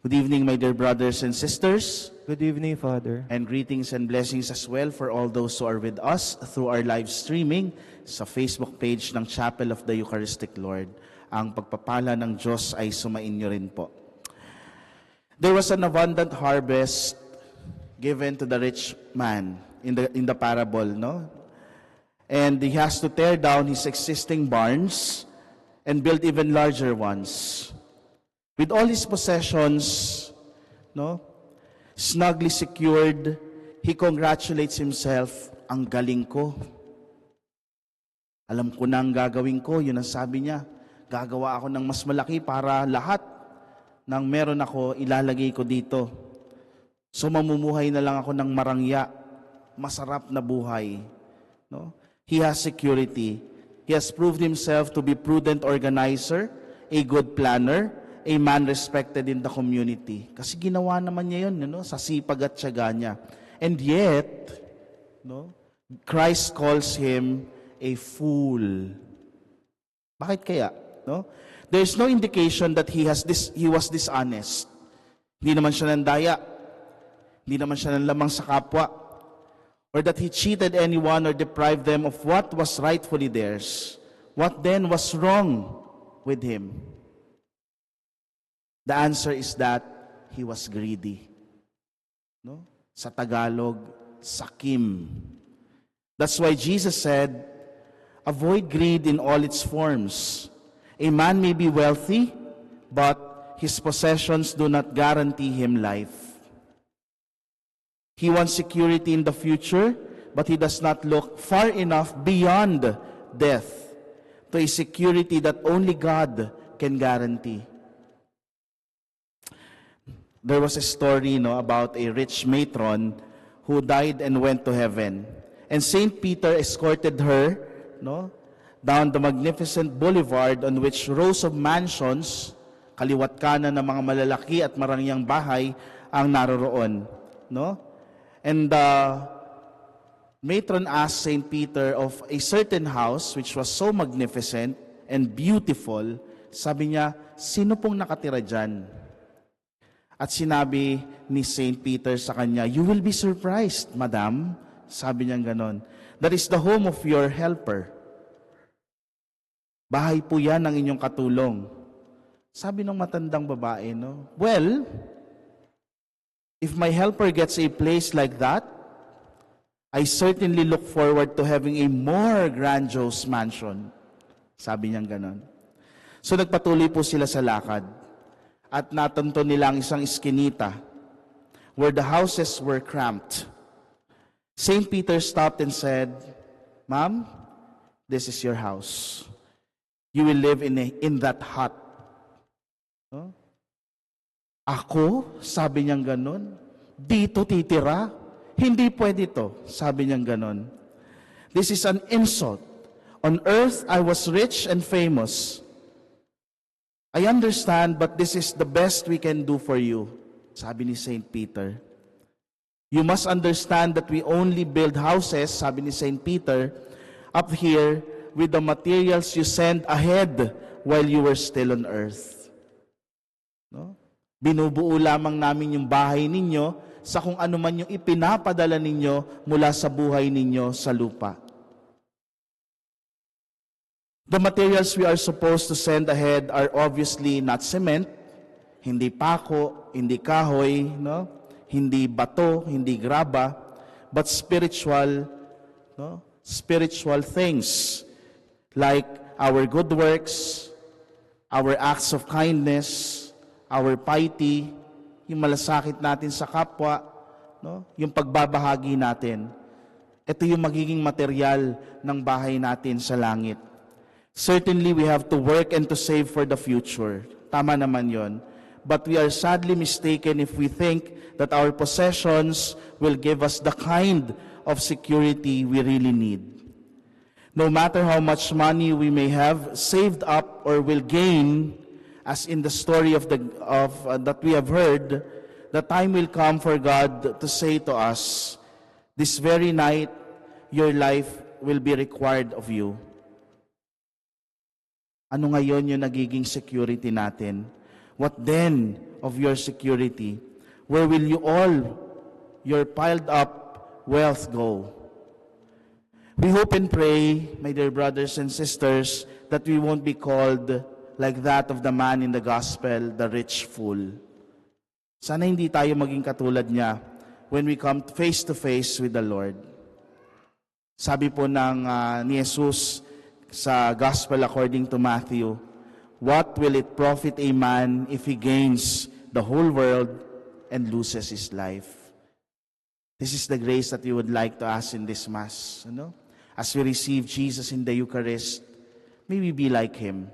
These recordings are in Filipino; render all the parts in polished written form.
Good evening, my dear brothers and sisters, Good evening, Father. and greetings and blessings as well for all those who are with us through our live streaming sa Facebook page ng Chapel of the Eucharistic Lord. Ang pagpapala ng Diyos ay sumainyo rin po. There was an abundant harvest given to the rich man in the parable, no? And he has to tear down his existing barns and build even larger ones. With all his possessions, no, snugly secured, he congratulates himself, ang galing ko. Alam ko na ang gagawin ko, yun ang sabi niya. Gagawa ako ng mas malaki para lahat ng meron ako, ilalagay ko dito. So mamumuhay na lang ako ng marangya, masarap na buhay. No? He has security. He has proved himself to be prudent organizer, a good planner, a man respected in the community. Kasi ginawa naman niya yun, no? Sa sipag at tiyaga niya. And yet, no, Christ calls him a fool. Bakit kaya? No? There's no indication that he was dishonest. Hindi naman siya nandaya. Hindi naman siya nanlamang sa kapwa. Or that he cheated anyone or deprived them of what was rightfully theirs. What then was wrong with him? The answer is that he was greedy. No? Sa Tagalog, sakim. That's why Jesus said, avoid greed in all its forms. A man may be wealthy, but his possessions do not guarantee him life. He wants security in the future, but he does not look far enough beyond death to a security that only God can guarantee. There was a story, about a rich matron who died and went to heaven. And Saint Peter escorted her, down the magnificent boulevard on which rows of mansions, kaliwat kanan ng mga malalaki at marangyang bahay ang naroroon. And the matron asked Saint Peter of a certain house which was so magnificent and beautiful. Sabi niya, sino pong nakatira dyan? At sinabi ni Saint Peter sa kanya, you will be surprised, madam. Sabi niya ganon. That is the home of your helper. Bahay po yan ng inyong katulong. Sabi ng matandang babae, well, if my helper gets a place like that, I certainly look forward to having a more grandiose mansion. Sabi niya ganon. So nagpatuloy po sila sa lakad. At natanto nila ang isang iskinita where the houses were cramped. Saint Peter stopped and said, Ma'am, this is your house. You will live in that hut. Ako? Sabi niyang ganon. Dito titira? Hindi pwede to. Sabi niyang ganon. This is an insult. On earth, I was rich and famous. I understand, but this is the best we can do for you, sabi ni Saint Peter. You must understand that we only build houses, sabi ni Saint Peter, up here with the materials you send ahead while you were still on earth. Binubuo lamang namin yung bahay ninyo sa kung ano man yung ipinapadala ninyo mula sa buhay ninyo sa lupa. The materials we are supposed to send ahead are obviously not cement, hindi pako, hindi kahoy, hindi bato, hindi graba, but spiritual things like our good works, our acts of kindness, our piety, yung malasakit natin sa kapwa, yung pagbabahagi natin. Ito yung magiging material ng bahay natin sa langit. Certainly, we have to work and to save for the future. Tama naman yon. But we are sadly mistaken if we think that our possessions will give us the kind of security we really need. No matter how much money we may have saved up or will gain, as in the story that we have heard, the time will come for God to say to us, this very night, your life will be required of you. Ano ngayon yung nagiging security natin? What then of your security? Where will you all your piled up wealth go? We hope and pray, my dear brothers and sisters, that we won't be called like that of the man in the gospel, the rich fool. Sana hindi tayo maging katulad niya when we come face to face with the Lord. Sabi po ni Jesus sa Gospel according to Matthew, what will it profit a man if he gains the whole world and loses his life? This is the grace that we would like to ask in this Mass. As we receive Jesus in the Eucharist, may we be like Him.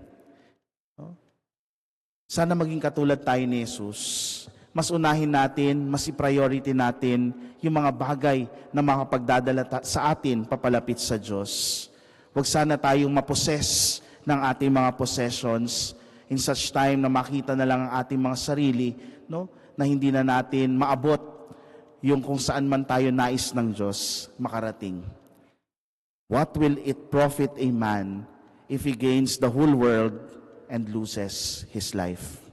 Sana maging katulad tayo ni Jesus. Mas unahin natin, mas i-priority natin yung mga bagay na makapagdadala sa atin papalapit sa Diyos. Huwag sana tayong maposes ng ating mga possessions in such time na makita na lang ang ating mga sarili, na hindi na natin maabot yung kung saan man tayo nais ng Diyos makarating. What will it profit a man if he gains the whole world and loses his life?